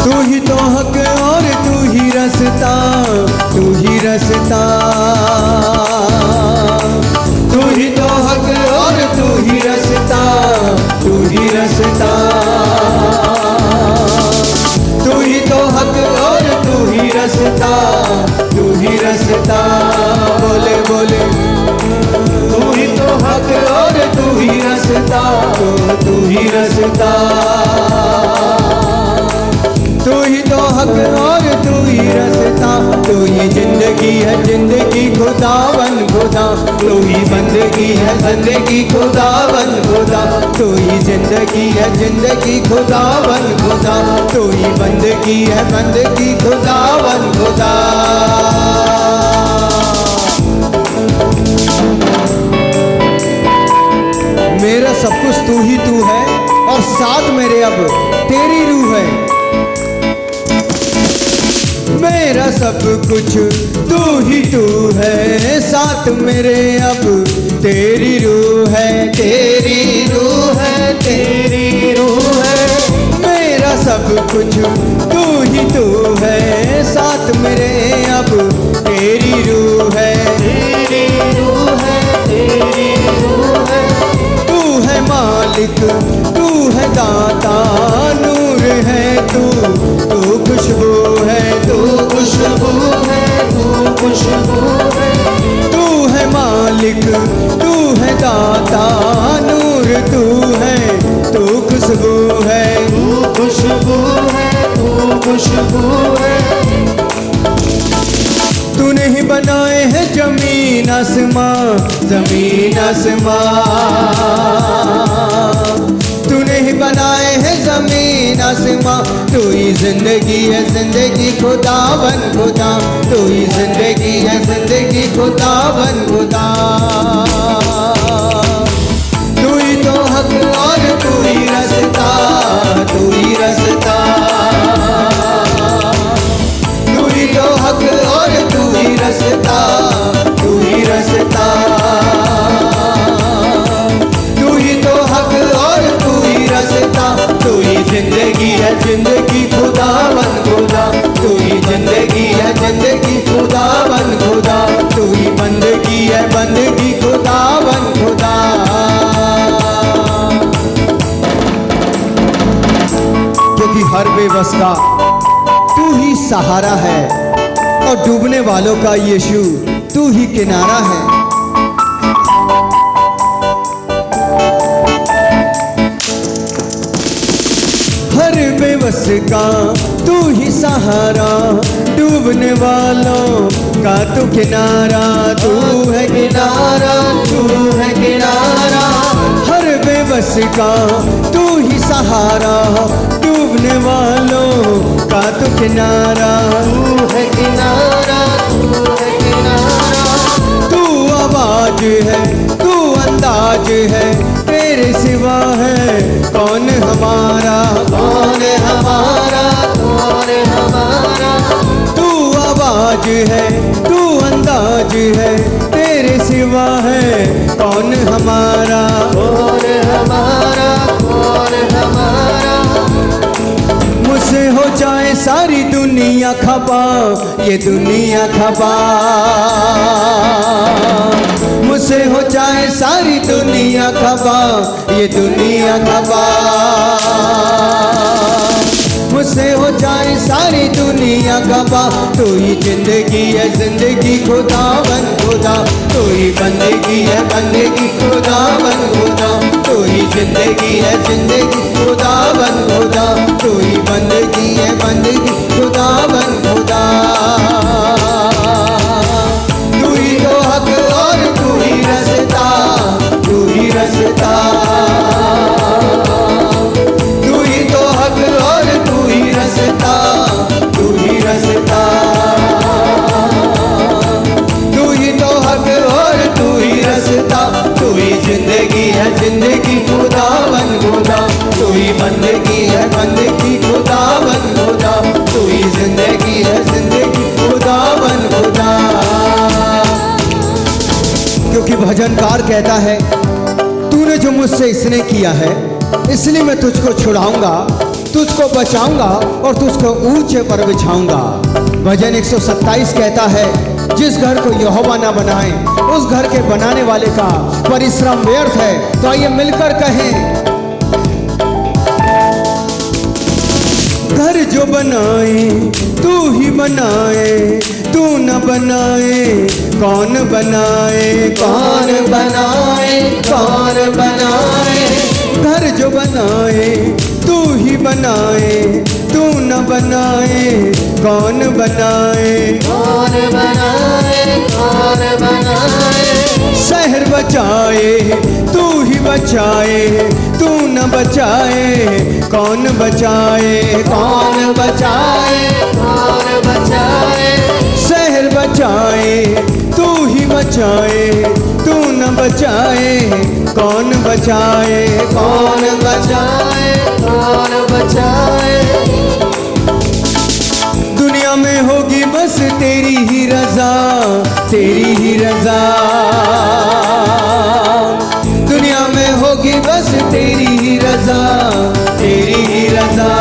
तू ही तो हक और तू ही रास्ता, तू ही रास्ता। तू ही तो हक और तू ही रास्ता, तू ही रास्ता। तू ही तो हक और तू ही रास्ता, तू ही रास्ता। बोले बोले तू ही तो हक और तू ही रास्ता, तू ही रास्ता। तू ही तो हक और तू ही रास्ता। तू ही जिंदगी है जिंदगी खुदावन खुदा, तू ही बंदगी है बंदगी खुदावन खुदा। तू ही जिंदगी है जिंदगी खुदावन खुदा, तू ही बंदगी है बंदगी खुदावन खुदा। मेरा सब कुछ तू ही तू है और साथ मेरे अब तेरी रूह है। मेरा सब कुछ तू ही तू है, साथ मेरे अब तेरी रूह है, तेरी रूह है, तेरी रूह है। मेरा सब कुछ तू ही तू है, साथ मेरे अब तेरी रूह है, तेरी रूह है, तेरी रूह है। तू है मालिक, तू है दाता, नूर है तू, तू खुशबू है, तू खुशबू है, तू खुशबू है। तू है मालिक, तू है दाता, नूर तू है, तू खुशबू है, तू खुशबू है, तू खुशबू है। तूने ही बनाए हैं जमीन आसमां, जमीन आसमां। तूने ही बनाए हैं जमीन आसमां। तू ही जिंदगी है जिंदगी खुदावन खुदा, तू ही जिंदगी है जिंदगी खुदावन खुदा। तू ही तो हक और तू ही रास्ता, तू ही रास्ता। तू ही तो हक और तू ही रास्ता, तू ही रास्ता। तू ही तो हक और तू ही रास्ता। तू ही जिंदगी है जिंदगी खुदावन खुदा, तू ही जिंदगी है जिंदगी खुदावन खुदा। तू ही बंदगी है बंदगी खुदावन खुदा। क्योंकि हर बेबस का तू ही सहारा है और डूबने वालों का यीशु तू ही किनारा है। हर बेबस का तू ही सहारा, डूबने वालों का तू किनारा, तू है किनारा, तू है किनारा। हर बेबस का तू ही सहारा, डूबने वालों का तू किनारा, तू है किनारा, तू है किनारा। तू आवाज है, तू अंदाज है, तेरे सिवा है कौन हमारा, कौन हमारा, कौन हमारा। तू आवाज है, तू अंदाज है, तेरे सिवा है कौन हमारा, कौन हमारा, कौन हमारा। मुझसे हो जाए सारी दुनिया खफा, ये दुनिया खफा। मुझसे हो जाए सारी दुनिया खफा, ये दुनिया खफा। मुझसे हो जाए सारी दुनिया खफा। तू ही जिंदगी है जिंदगी खुदावन खुदा, तू ही बंदगी है बंदगी खुदावन खुदा। तू ही जिंदगी है जिंदगी खुदावन खुदा, तू ही बंदगी है बंदगी खुदावन खुदा। तू ही तो हक और तू ही रास्ता, तू ही रास्ता। तू ही तो हक और तू ही रास्ता, तू ही रास्ता। तू ही तो हक और तू ही रास्ता। तू ही जिंदगी है जिंदगी खुदावन खुदा, तू ही बंदगी है बंदगी खुदावन खुदा। तू ही जिंदगी है जिंदगी खुदावन खुदा। क्योंकि भजनकार कहता है तूने जो मुझसे इसने किया है इसलिए मैं तुझको छुड़ाऊंगा। तुझको बचाऊंगा और तुझको ऊंचे पर बिछाऊंगा। भजन 127 कहता है, जिस घर को यहोवा ना बनाए उस घर के बनाने वाले का परिश्रम व्यर्थ है। तो आइए मिलकर कहें, घर जो बनाए तू ही बनाए, तू न बनाए कौन बनाए, कौन बनाए, कौन बनाए। घर जो बनाए तू ही बनाए, तू न बनाए कौन बनाए, कौन बनाए, कौन बनाए। शहर बचाए तू ही बचाए, तू न बचाए कौन बचाए, कौन बचाए, कौन बचाए। शहर बचाए तू ही बचाए, तू न बचाए कौन बचाए, कौन बचाए, कौन बचाए। दुनिया में होगी बस तेरी ही रजा, तेरी ही रजा। दुनिया में होगी बस तेरी ही रजा, तेरी ही रजा।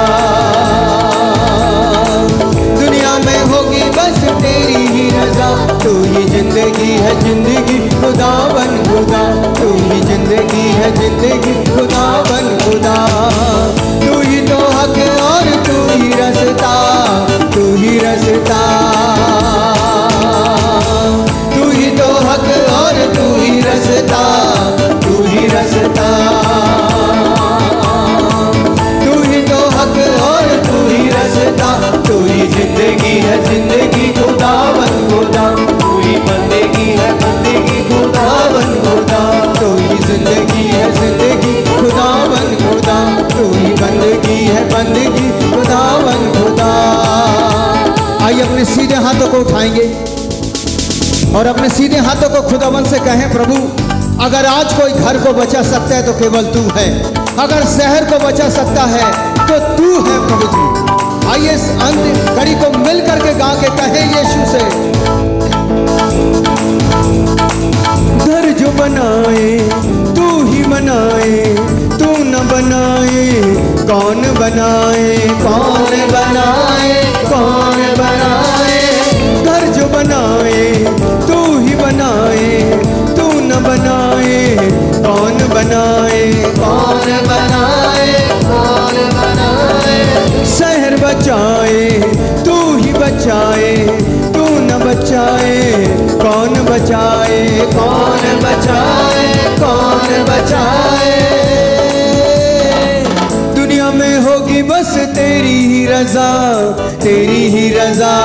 दुनिया में होगी बस तेरी ही रजा। तू ही जिंदगी है जिंदगी खुदा बन खुदा, तू ही जिंदगी है जिंदगी खुदा बन खुदा। तू ही तो हक और तू ही रास्ता, तू ही रास्ता। तू ही तो हक और तू ही रास्ता, तू ही रास्ता। तू ही तो हक और तू ही रास्ता। तू ही जिंदगी है जिंदगी खुदा बन खुदा, तू ही बंदगी है बंदगी खुदा बन खुदा। तू ही जिंदगी है जिंदगी खुदा बन खुदा, तू ही बंदगी है बंदगी खुदा बन खुदा। आइए अपने सीधे हाथों को उठाएंगे और अपने सीधे हाथों को खुदावन से कहें, प्रभु अगर आज कोई घर को बचा सकता है तो केवल तू है, अगर शहर को बचा सकता है तो तू है प्रभु जी। आइए इस अंत घड़ी को मिल करके गा के कहें यीशु से, घर जो बनाए तू ही बनाए, तू न बनाए कौन बनाए, कौन बनाए, कौन बनाए। घर जो बनाए तू ही बनाए, तू न बनाए कौन बनाए, कौन बनाए, कौन बनाए। शहर बचाए तू ही बचाए, तू न बचाए कौन बचाए, कौन बचाए, कौन बचाए। दुनिया में होगी बस तेरी ही रजा, तेरी ही रजा।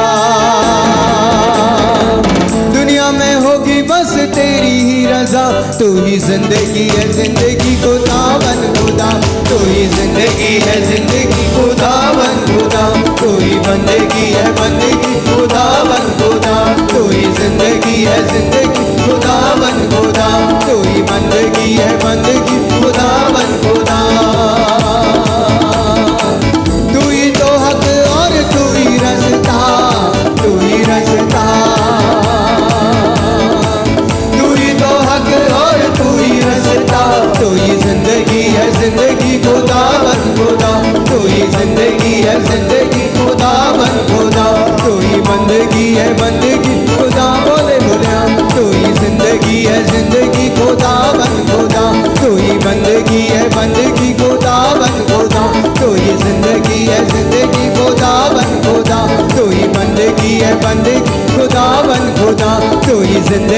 दुनिया में होगी बस तेरी ही रजा। तू ही जिंदगी है जिंदगी खुदा बन खुदा, तू ही जिंदगी है जिंदगी खुदा बन खुदा। तू ही बंदगी है बंदगी खुदा बन खुदा, तू ही जिंदगी है जिंदगी खुदा बन खुदा। तू ही बंदगी है बंदगी खुदा बन खुदा। तू ही तो हक और तू ही रास्ता, तू ही रास्ता। तू ही तो हक और तू ही रास्ता। तू ही जिंदगी है जिंदगी खुदा बन खुदा, तू ही जिंदगी है जिंदगी खुदा बन खुदा। तू ही बंदगी है बंदगी खुदा बोले बोले। तू ही जिंदगी है जिंदगी खुदा बन खुदा, तू ही बंदगी है बंदगी खुदा बन खुदा। तू ही जिंदगी है जिंदगी खुदा बन खुदा, तू ही बंदगी है बंदगी खुदा बन खुदा। तू ही जिंदगी